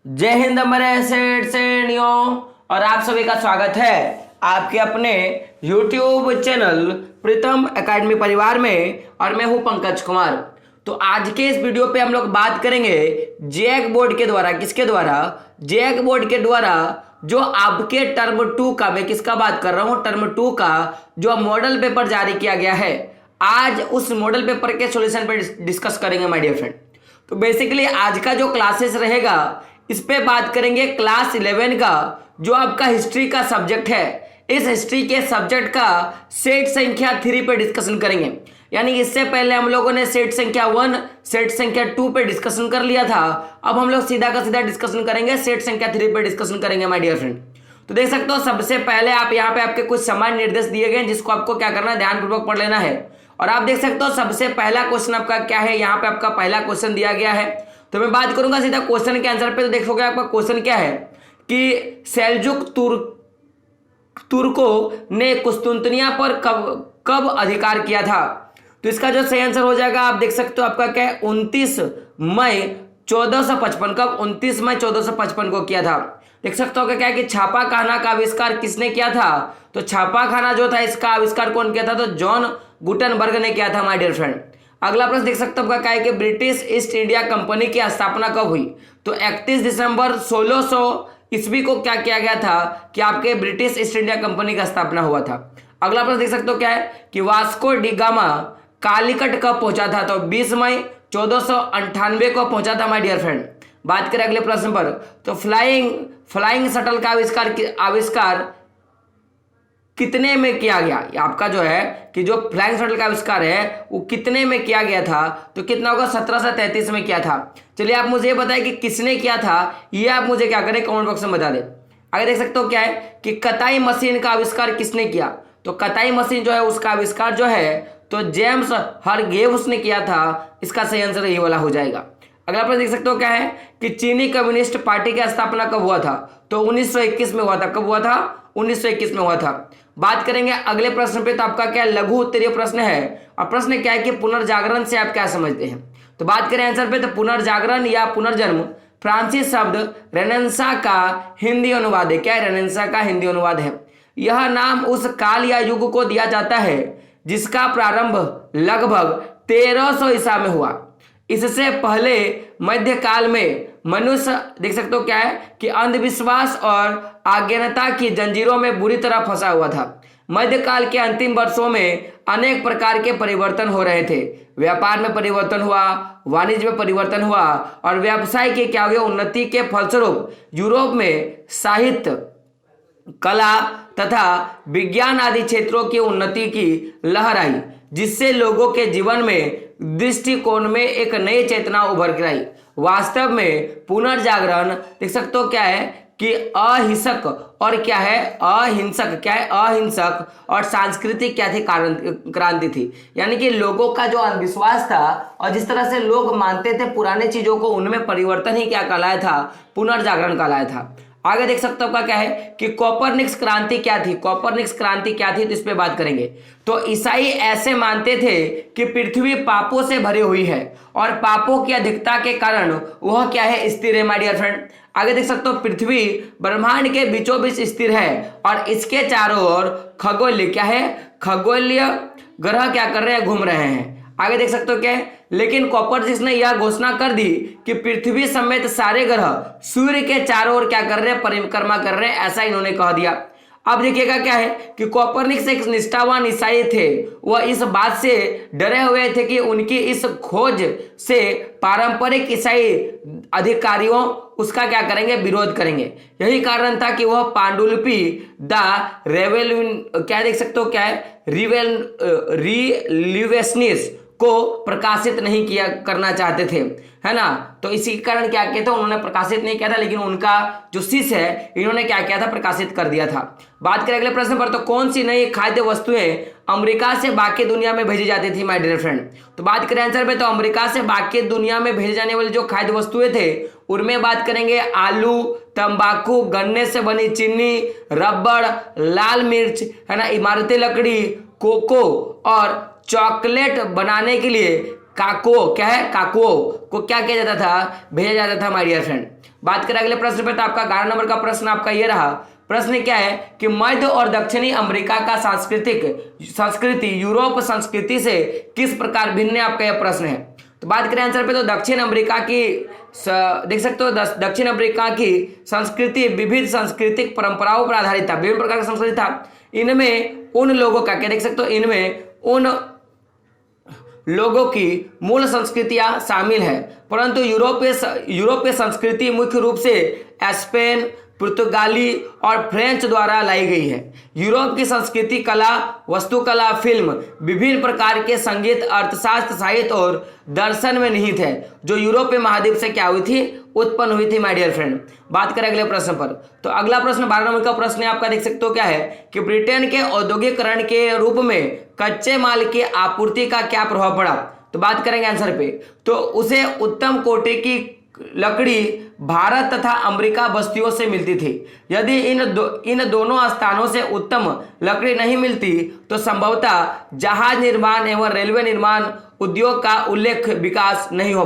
जय हिंद हमारे सेठ सेठियों। और आप सभी का स्वागत है आपके अपने YouTube चैनल प्रीतम एकेडमी परिवार में। और मैं हूं पंकज कुमार। तो आज के इस वीडियो पे हम लोग बात करेंगे जैक बोर्ड के द्वारा, किसके द्वारा, जैक बोर्ड के द्वारा जो आपके टर्म 2 का, मैं किसका बात कर रहा हूं, टर्म 2 का जो मॉडल पेपर जारी किया गया है। आज उस मॉडल पेपर के सॉल्यूशन पे डिस्कस करेंगे माय डियर फ्रेंड। तो बेसिकली आज का जो क्लासेस रहेगा इस पे बात करेंगे क्लास 11 का जो आपका हिस्ट्री का सब्जेक्ट है। इस हिस्ट्री के सब्जेक्ट का सेट संख्या 3 पे डिस्कशन करेंगे। यानी इससे पहले हम लोगों ने सेट संख्या 1, सेट संख्या 2 पे डिस्कशन कर लिया था। अब हम लोग सीधा का सीधा डिस्कशन करेंगे, सेट संख्या 3 पे डिस्कशन करेंगे माय डियर फ्रेंड। तो देख सकते हो सबसे पहले आप यहाँ पे आपके कुछ सामान्य निर्देश दिए गए जिसको आपको क्या करना है, ध्यानपूर्वक पढ़ लेना है। और आप देख सकते हो सबसे पहला क्वेश्चन आपका क्या है, यहाँ पे आपका पहला क्वेश्चन दिया गया है। तो मैं बात करूंगा सीधा क्वेश्चन के आंसर पे। तो देखोगे आपका क्वेश्चन क्या है कि सेल्जुक तुर्कों ने कुस्तुंतनिया पर कब अधिकार किया था। तो इसका जो सही आंसर हो जाएगा आप देख सकते हो आपका क्या है, 29 मई 1455। कब, 29 मई 1455 को किया था। देख सकते हो क्या है कि छापा खाना का आविष्कार किसने किया था। तो छापा खाना जो था इसका आविष्कार कौन किया था, तो जॉन गुटनबर्ग ने किया था माय डियर फ्रेंड। अगला प्रश्न देख सकते हो आपका क्या है कि ब्रिटिश ईस्ट इंडिया कंपनी की स्थापना कब हुई। तो 31 दिसंबर 1600 ईस्वी को क्या किया गया था कि आपके ब्रिटिश ईस्ट इंडिया कंपनी का स्थापना हुआ था। अगला प्रश्न देख सकते हो क्या है कि वास्को डी गामा कालीकट कब पहुंचा था। तो 20 मई 1498 को पहुंचा था माय डियर फ्रेंड। बात करें अगले प्रश्न पर, तो फ्लाइंग शटल का आविष्कार कितने में किया गया। आपका जो है कि जो फ्लाइंग शटल का आविष्कार है वो कितने में किया गया था। तो कितना होगा, 1733 में किया था। चलिए आप मुझे ये बताएं कि किसने किया था, ये आप मुझे क्या करें कमेंट बॉक्स में बता दें। आगे देख सकते हो क्या है कि कताई मशीन का आविष्कार किसने किया। तो कताई मशीन जो है उसका आविष्कार जो है तो जेम्स हरग्रीव्स ने किया था। इसका सही आंसर ये वाला हो जाएगा। अगला प्रश्न देख सकते हो क्या है कि चीनी कम्युनिस्ट पार्टी की स्थापना कब हुआ था। तो 1921 में हुआ था। कब हुआ था, 1921 में हुआ था। बात करेंगे अगले प्रश्न पे। तो आपका क्या लघु उत्तरीय प्रश्न है। और प्रश्न क्या है कि पुनर्जागरण से आप क्या समझते हैं। तो बात करें आंसर पे, तो पुनर्जागरण या पुनर्जन्म फ्रांसीसी शब्द रेनेसां का हिंदी अनुवाद है। क्या है, रेनेसां का हिंदी अनुवाद है। यह नाम उस काल या युग को दिया जाता है जिसका प्रारंभ लगभग 1300 ईसा में हुआ। इससे पहले मध्यकाल में मनुष्य देख सकते हो क्या है कि अंधविश्वास और अज्ञानता की जंजीरों में बुरी तरह फंसा हुआ था। मध्यकाल के अंतिम वर्षों में अनेक प्रकार के परिवर्तन हो रहे थे। व्यापार में परिवर्तन हुआ, वाणिज्य में परिवर्तन हुआ और व्यवसाय की क्या हुआ, उन्नति के फलस्वरूप यूरोप में साहित्य, कला तथा विज्ञान आदि क्षेत्रों की उन्नति की लहर आई, जिससे लोगों के जीवन में दृष्टिकोण में एक नई चेतना उभर कर आई। वास्तव में पुनर्जागरण देख सकते हो क्या है कि अहिंसक और क्या है, अहिंसक क्या है, अहिंसक और सांस्कृतिक क्या थी, क्रांति थी। यानी कि लोगों का जो अंधविश्वास था और जिस तरह से लोग मानते थे पुराने चीजों को, उनमें परिवर्तन ही क्या कहलाया था, पुनर्जागरण कहलाया था। आगे देख सकते हो क्या है कि कोपरनिकस क्रांति क्या थी। कोपरनिकस क्रांति क्या थी, तो इस पे बात करेंगे। तो ईसाई ऐसे मानते थे कि पृथ्वी पापों से भरी हुई है और पापों की अधिकता के कारण वह क्या है, स्थिर है माय डियर फ्रेंड। आगे देख सकते हो पृथ्वी ब्रह्मांड के बीचों बीच स्थिर है और इसके चारों ओर खगोलीय क्या है, खगोलीय ग्रह क्या कर रहे हैं, घूम रहे हैं। आगे देख सकते हो क्या है, लेकिन कोपरनिकस ने यह घोषणा कर दी कि पृथ्वी समेत सारे ग्रह सूर्य के चारों ओर क्या कर रहे हैं, परिक्रमा कर रहे हैं, ऐसा इन्होंने कह दिया। अब देखिएगा क्या है कि कोपरनिकस एक निष्ठावान ईसाई थे। वह इस बात से डरे हुए थे कि उनकी इस खोज से पारंपरिक ईसाई अधिकारियों उसका क्या करेंगे, विरोध करेंगे। यही कारण था कि वह पांडुलिपि द रेवेल्यून क्या देख सकते हो क्या है, रिलिवेशनिस को प्रकाशित नहीं किया करना चाहते थे, है ना। तो इसी कारण क्या किया था, उन्होंने प्रकाशित नहीं किया था, लेकिन उनका जो शिष्य है इन्होंने क्या किया था, प्रकाशित कर दिया था। बात करें अगले प्रश्न पर, तो कौन सी नई खाद्य वस्तुएं अमेरिका से बाकी दुनिया में भेजी जाती थी माय डियर फ्रेंड। तो बात करें आंसर पे, तो अमेरिका से बाकी दुनिया में भेजी जाने वाली जो खाद्य वस्तुएं थे उनमें बात करेंगे आलू, तंबाकू, गन्ने से बनी चीनी, रबड़, लाल मिर्च, है ना, इमारती लकड़ी, कोको और चॉकलेट बनाने के लिए काको, क्या है, काको को क्या किया जाता था, भेजा जाता था माय डियर फ्रेंड। बात करें अगले प्रश्न पे, तो आपका 11 नंबर का प्रश्न आपका ये रहा। प्रश्न क्या है कि मध्य और दक्षिणी अमेरिका का संस्कृति यूरोप संस्कृति से किस प्रकार भिन्न है, आपका यह प्रश्न है। तो बात करें आंसर पे, तो दक्षिण अमेरिका की देख सकते हो दक्षिण अमेरिका की संस्कृति विविध सांस्कृतिक परंपराओं पर आधारित था, विभिन्न प्रकार का संस्कृति था। इनमें उन लोगों का क्या देख सकते हो, इनमें उन लोगों की मूल संस्कृतियां शामिल है, परंतु यूरोपीय संस्कृति मुख्य रूप से स्पेन, पुर्तगाली और फ्रेंच द्वारा लाई गई है। यूरोप की संस्कृति कला, वास्तुकला, फिल्म, विभिन्न प्रकार के संगीत, अर्थशास्त्र, साहित्य और दर्शन में निहित है, जो यूरोपीय महाद्वीप से क्या हुई थी, उत्पन्न हुई थी माय डियर फ्रेंड। बात करें अगले प्रश्न पर, तो अगला प्रश्न 12 नंबर का प्रश्न है आपका, देख सकते हो क्या है कि ब्रिटेन के औद्योगिकरण के रूप में कच्चे माल की आपूर्ति का क्या प्रभाव पड़ा। तो बात करेंगे आंसर पे, तो उसे उत्तम कोटि की लकड़ी भारत तथा अमेरिका बस्तियों से मिलती थी। यदि इन दोनों स्थानों से उत्तम लकड़ी नहीं मिलती तो संभवतः जहाज निर्माण एवं रेलवे निर्माण उद्योग का उल्लेख विकास नहीं हो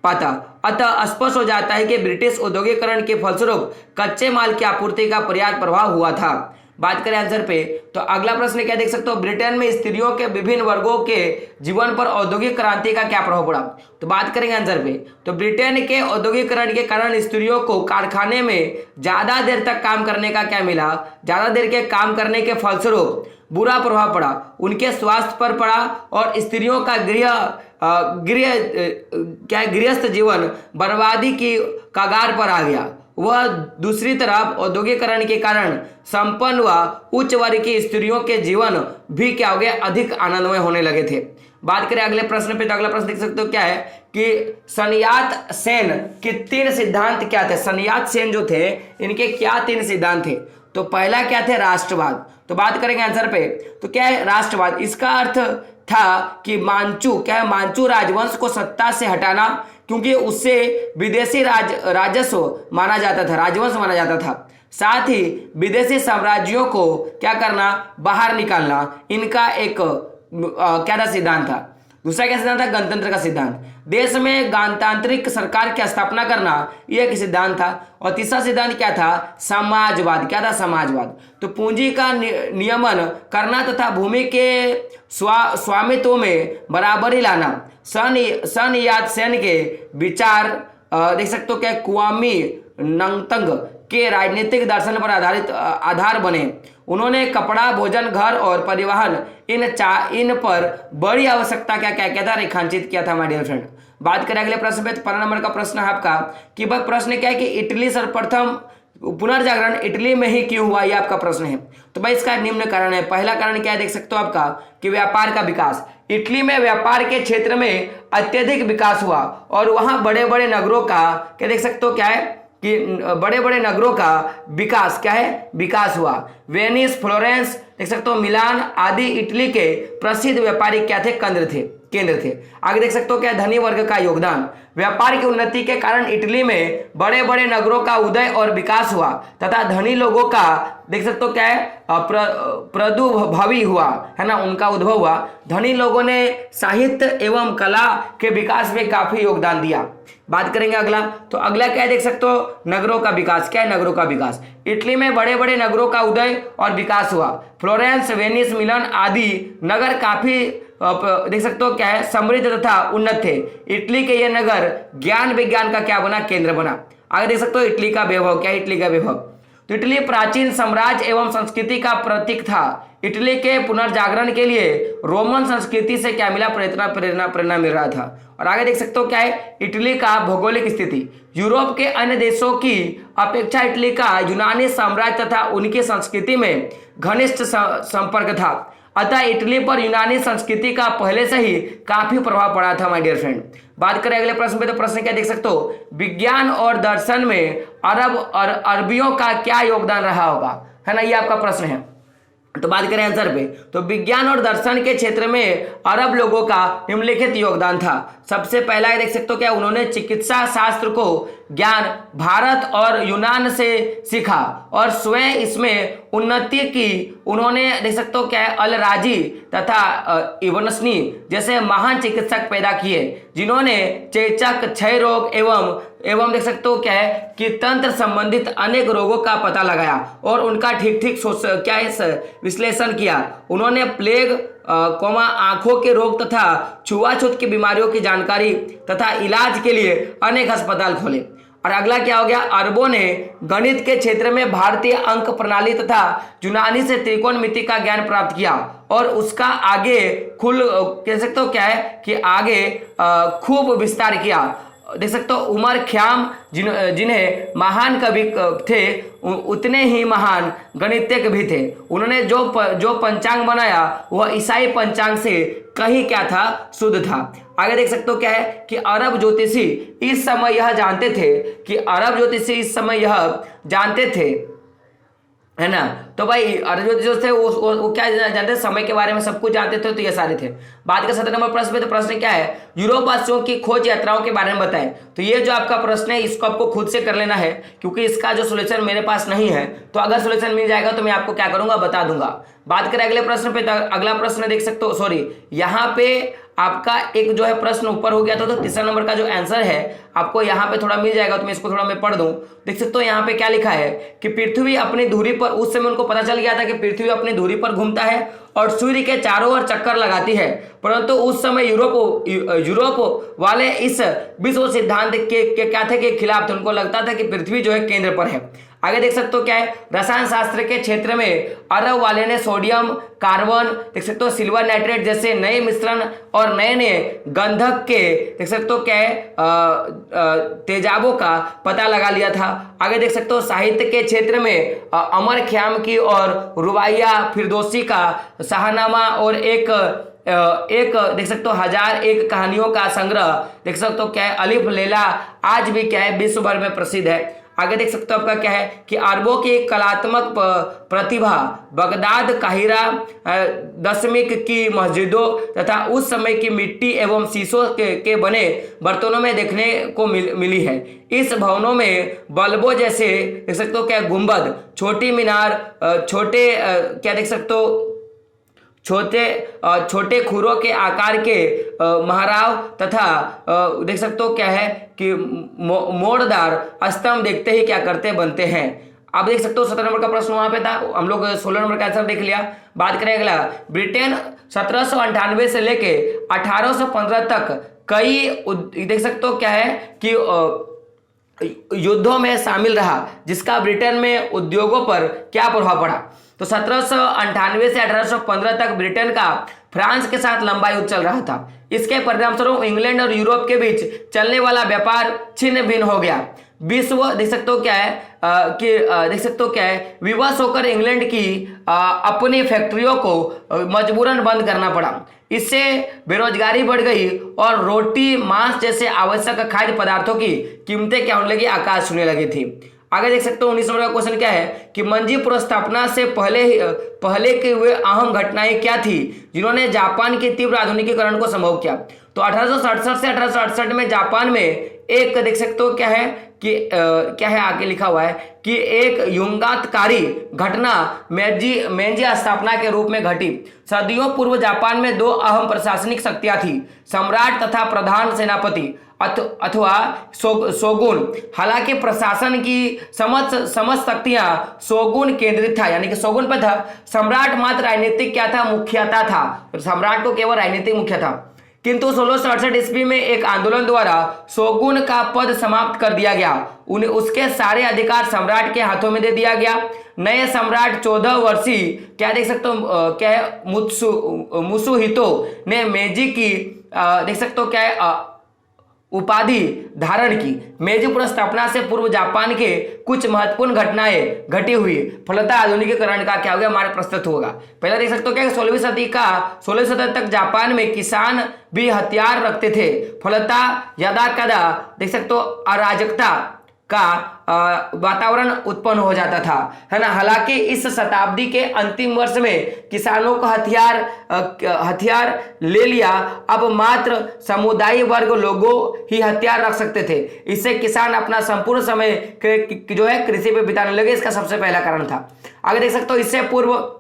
पाता। अतः स्पष्ट हो जाता है कि ब्रिटिश औद्योगिकरण के फलस्वरूप कच्चे माल की आपूर्ति का पर्याप्त प्रभाव हुआ था। बात करें आंसर पे, तो अगला प्रश्न क्या देख सकते हो, ब्रिटेन में स्त्रियों के विभिन्न वर्गों के जीवन पर औद्योगिक क्रांति का क्या प्रभाव पड़ा। तो बात करेंगे आंसर पे, तो ब्रिटेन के औद्योगिकरण के कारण स्त्रियों को कारखाने में ज्यादा देर तक काम करने का क्या मिला, ज्यादा देर के काम करने के फलस्वरूप बुरा प्रभाव पड़ा, उनके स्वास्थ्य पर पड़ा और स्त्रियों का गृहस्थ जीवन बर्बादी की कगार पर आ गया। वह दूसरी तरफ औद्योगिकरण के कारण संपन्न व उच्च वर्ग की स्त्रियों के जीवन भी क्या हो गया, अधिक आनंदमय होने लगे थे। बात करें अगले प्रश्न पे, तो अगला प्रश्न देख सकते हो क्या है कि सनयात सेन के 3 सिद्धांत क्या थे। सनयात सेन जो थे इनके क्या 3 सिद्धांत थे। तो पहला क्या थे, राष्ट्रवाद। तो बात करेंगे आंसर पे, तो क्या है राष्ट्रवाद, इसका अर्थ था कि मांचू राजवंश को सत्ता से हटाना, क्योंकि उससे विदेशी राजस्व माना जाता था, राजवंश माना जाता था। साथ ही विदेशी साम्राज्यों को क्या करना, बाहर निकालना, इनका एक क्या था, सिद्धांत था। दूसरा क्या सिद्धांत था, गणतंत्र का सिद्धांत, देश में गणतांत्रिक सरकार की स्थापना करना, यह एक सिद्धांत था। और तीसरा सिद्धांत क्या था, समाजवाद। क्या था, समाजवाद। तो पूंजी का नियमन करना तथा भूमि के स्वामित्व में बराबरी लाना। सन यात सेन के विचार देख सकते हो क्या, क्वामी नंगतंग के राजनीतिक दर्शन पर आधार बने। उन्होंने कपड़ा, भोजन, घर और परिवहन इन पर बड़ी आवश्यकता क्या था, रेखांकित किया था माय डियर फ्रेंड। बात करें अगले प्रश्न पे, तो 15 नंबर का प्रश्न है आपका कि वह प्रश्न क्या है कि इटली सर्वप्रथम पुनर्जागरण इटली में ही क्यों हुआ, यह आपका प्रश्न है। तो भाई इसका निम्न कारण है। पहला कारण क्या है देख सकते हो आपका कि व्यापार का विकास। इटली में व्यापार के क्षेत्र में अत्यधिक विकास हुआ और वहां बड़े बड़े नगरों का क्या देख सकते हो क्या है कि बड़े बड़े नगरों का विकास क्या है, विकास हुआ। वेनिस, फ्लोरेंस देख सकते हो, मिलान आदि इटली के प्रसिद्ध व्यापारिक क्या थे, केंद्र थे। आगे देख सकते हो क्या, धनी वर्ग का योगदान। व्यापार की उन्नति के कारण इटली में बड़े बड़े नगरों का उदय और विकास हुआ तथा धनी लोगों का देख सकते हो क्या है, प्रादुर्भावी हुआ है ना, उनका उद्भव हुआ। धनी लोगों ने साहित्य एवं कला के विकास में काफी योगदान दिया। बात करेंगे अगला, तो अगला क्या है देख सकते हो, नगरों का विकास। क्या है, नगरों का विकास। इटली में बड़े बड़े नगरों का उदय और विकास हुआ। फ्लोरेंस, वेनिस, मिलान आदि नगर काफी देख सकते हो क्या है, समृद्ध तथा उन्नत थे। इटली के ये नगर ज्ञान विज्ञान का क्या बना, केंद्र बना। आगे देख सकते हो इटली का वैभव। क्या है, इटली का वैभव। तो इटली प्राचीन साम्राज्य एवं संस्कृति का प्रतीक था। इटली के पुनर्जागरण के लिए रोमन संस्कृति से क्या मिला, प्रेरणा मिल रहा था। और आगे देख सकते हो क्या है, इटली का भौगोलिक स्थिति। यूरोप के अन्य देशों की अपेक्षा इटली का यूनानी साम्राज्य तथा उनकी संस्कृति में घनिष्ठ संपर्क था। अतः इटली पर यूनानी संस्कृति का पहले से ही काफी प्रभाव पड़ा था माय डियर फ्रेंड। बात करें अगले प्रश्न पे, तो प्रश्न क्या देख सकते हो, विज्ञान और दर्शन में अरब और अरबियों का क्या योगदान रहा होगा, है ना, ये आपका प्रश्न है। तो बात करें आंसर पे, तो विज्ञान और दर्शन के क्षेत्र में अरब लोगों का निम्नलिखित योगदान था। सबसे पहला देख सकते हो क्या, उन्होंने चिकित्सा शास्त्र को ज्ञान भारत और यूनान से सीखा और स्वयं इसमें उन्नति की। उन्होंने देख सकते हो क्या है, अल राजी तथा इब्नस्नी जैसे महान चिकित्सक पैदा किए, जिन्होंने चेचक, क्षय रोग एवं देख सकते हो क्या है कि तंत्र संबंधित अनेक रोगों का पता लगाया और उनका ठीक क्या है विश्लेषण किया। उन्होंने प्लेग, आंखों के रोग तथा छुआछूत की बीमारियों की जानकारी तथा इलाज के लिए अनेक अस्पताल खोले। और अगला क्या हो गया, अरबों ने गणित के क्षेत्र में भारतीय अंक प्रणाली तथा यूनानी से त्रिकोणमिति का ज्ञान प्राप्त किया और उसका आगे कह सकते हो क्या है कि आगे खूब विस्तार किया। देख सकते हो उमर ख़याम जिन्हें महान कवि थे उतने ही महान गणितज्ञ भी थे। उन्होंने जो पंचांग बनाया वह ईसाई पंचांग से कहीं क्या था, शुद्ध था। आगे देख सकते हो क्या है कि अरब ज्योतिषी इस समय यह जानते थे, है ना। तो भाई अरब जो थे वो क्या जानते थे, समय के बारे में सब कुछ जानते थे। तो ये सारे थे। बात का 17 नंबर प्रश्न पे, तो प्रश्न क्या है, यूरोपवासियों की खोज यात्राओं के बारे में बताएं। तो ये जो आपका प्रश्न है इसको आपको खुद से कर लेना है, क्योंकि इसका जो सोल्यूशन मेरे पास नहीं है। तो अगर सोल्यूशन मिल जाएगा तो मैं आपको क्या करूंगा, बता दूंगा। बात करें अगले प्रश्न पे, तो अगला प्रश्न देख सकते हो, सॉरी यहाँ पे आपका एक जो है प्रश्न ऊपर हो गया था, तो तीसरा नंबर का जो आंसर है आपको यहाँ पे थोड़ा मिल जाएगा। तो मैं इसको थोड़ा मैं पढ़ दूं। देख सकते हो यहाँ पे क्या लिखा है कि पृथ्वी अपनी धुरी पर, उस समय उनको पता चल गया था कि पृथ्वी अपनी धुरी पर घूमता है और सूर्य के चारों ओर चक्कर लगाती है, परंतु उस समय यूरोप वाले इस विश्व सिद्धांत के क्या थे, के खिलाफ थे। उनको लगता था कि पृथ्वी जो है केंद्र पर है। आगे देख सकते हो क्या है, रसायन शास्त्र के क्षेत्र में अरब वाले ने सोडियम, कार्बन, देख सकते हो सिल्वर नाइट्रेट जैसे नए मिश्रण और नए गंधक के देख सकते हो क्या है तेजाबों का पता लगा लिया था। आगे देख सकते हो साहित्य के क्षेत्र में अमर ख़याम की और रुबाइया फिरदौसी का शाहनामा और एक देख सकते हो 1001 कहानियों का संग्रह देख सकते हो क्या है अलिफ लैला आज भी क्या है विश्व भर में प्रसिद्ध है। आगे देख सकते हो आपका क्या है कि अरबों की कलात्मक प्रतिभा बगदाद, काहिरा, दशमिक की मस्जिदों तथा उस समय की मिट्टी एवं शीशों के बने बर्तनों में देखने को मिली है। इस भवनों में बल्बों जैसे देख सकते हो क्या गुंबद, छोटी मीनार, छोटे क्या देख सकते हो छोटे खुरों के आकार के महराव तथा देख सकते हो क्या है कि मोड़दार स्तंभ देखते ही क्या करते बनते हैं। आप देख सकते हो 17 नंबर का प्रश्न वहां पे था, हम लोग 16 नंबर का आंसर देख लिया। बात करें अगला, ब्रिटेन 1798 से लेके 1815 तक कई देख सकते हो क्या है कि युद्धों में शामिल रहा, जिसका ब्रिटेन में उद्योगों पर क्या प्रभाव पड़ा। तो 1798 से 1815 तक ब्रिटेन का फ्रांस के साथ लंबा युद्ध चल रहा था। इसके परिणामस्वरूप इंग्लैंड और यूरोप के बीच चलने वाला व्यापार छिन्न भिन्न हो गया। विश्व देख सकते हो क्या है देख सकते हो क्या है विवश होकर इंग्लैंड की अपनी फैक्ट्रियों को मजबूरन बंद करना पड़ा। इससे बेरोजगारी बढ़ गई और रोटी, मांस जैसे आवश्यक खाद्य पदार्थों की कीमतें क्या होने लगी, आकाश छूने लगी थी। आगे देख सकते हो 19 नंबर का क्वेश्चन क्या है कि मंजीपुर स्थापना से पहले के हुए अहम घटनाएं क्या थी जिन्होंने जापान के तीव्र आधुनिकीकरण को संभव किया। तो 1867 से 1868 में जापान में एक देख सकते हो क्या है कि क्या है आगे लिखा हुआ है कि एक युगांतकारी घटना मेंजी स्थापना के रूप में घटी। सदियों पूर्व जापान में दो अहम प्रशासनिक शक्तियां थी, सम्राट तथा प्रधान सेनापति अथवा शोगुन। हालांकि प्रशासन की समस्त शक्तियां शोगुन केंद्रित था, यानी कि शोगुन पर था। सम्राट मात्र राजनीतिक क्या था, मुख्यता था। सम्राट को केवल राजनीतिक मुख्य था। किंतु 1668 ईस्वी में एक आंदोलन द्वारा शोगुन का पद समाप्त कर दिया गया। उन्हें उसके सारे अधिकार सम्राट के हाथों में दे दिया गया। नए सम्राट 14 वर्षीय क्या देख सकते हो क्या है मुसुहितो ने मेजी की देख सकते हो क्या है उपाधि धारण की। मेजी स्थापना से पूर्व जापान के कुछ महत्वपूर्ण घटनाएं घटी हुई, फलतः आधुनिकीकरण का क्या हो गया हमारे प्रस्तुत होगा। पहले देख सकते हो क्या 16वीं सदी तक जापान में किसान भी हथियार रखते थे, फलतः यदा कदा देख सकते हो अराजकता का वातावरण उत्पन्न हो जाता था, है ना। हालांकि इस शताब्दी के अंतिम वर्ष में किसानों को हथियार ले लिया, अब मात्र समुदाय वर्ग लोगों ही हथियार रख सकते थे। इससे किसान अपना संपूर्ण समय जो है कृषि पे बिताने लगे, इसका सबसे पहला कारण था। आगे देख सकते हो, इससे पूर्व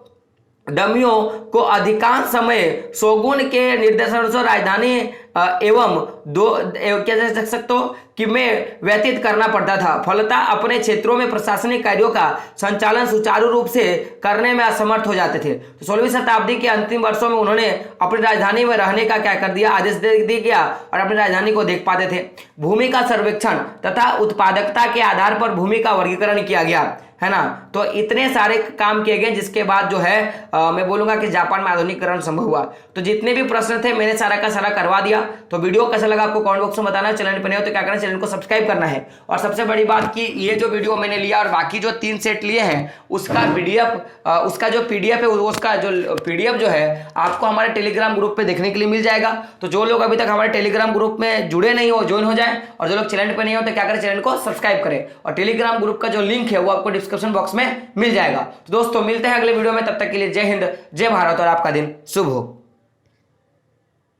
डमियों को अधिकांश समय शोगुन के निर्देशानुसार राजधानी क्या देख सकते हो कि में व्यतीत करना पड़ता था। फलतः अपने क्षेत्रों में प्रशासनिक कार्यों का संचालन सुचारू रूप से करने में असमर्थ हो जाते थे। तो 16वीं शताब्दी के अंतिम वर्षों में उन्होंने अपनी राजधानी में रहने का क्या कर दिया, आदेश दे दिया और अपनी राजधानी को देख पाते थे। भूमि का सर्वेक्षण तथा उत्पादकता के आधार पर भूमि का वर्गीकरण किया गया, है ना। तो इतने सारे काम किए गए, जिसके बाद जो है मैं बोलूंगा कि जापान में आधुनिकीकरण संभव हुआ। तो जितने भी प्रश्न थे मैंने सारा का सारा करवा दिया। तो वीडियो कैसा लगा आपको कमेंट बॉक्स में बताना। चैनल पर नहीं हो तो क्या करना, चैनल को सब्सक्राइब करना है। और सबसे बड़ी बात कि ये जो वीडियो मैंने लिया और बाकी जो 3 सेट लिए हैं उसका उसका जो पीडीएफ है, उसका जो पीडीएफ जो है आपको हमारे टेलीग्राम ग्रुप पे देखने के लिए मिल जाएगा। तो जो लोग अभी तक हमारे टेलीग्राम ग्रुप में जुड़े नहीं हो, ज्वाइन हो जाए, और जो लोग चैनल पर नहीं हो तो क्या करें, चैनल को सब्सक्राइब करें। और टेलीग्राम ग्रुप का जो लिंक है वो आपको डिस्क्रिप्शन बॉक्स में मिल जाएगा। तो दोस्तों मिलते हैं अगले वीडियो में, तब तक के लिए जय हिंद, जय भारत और आपका दिन शुभ हो।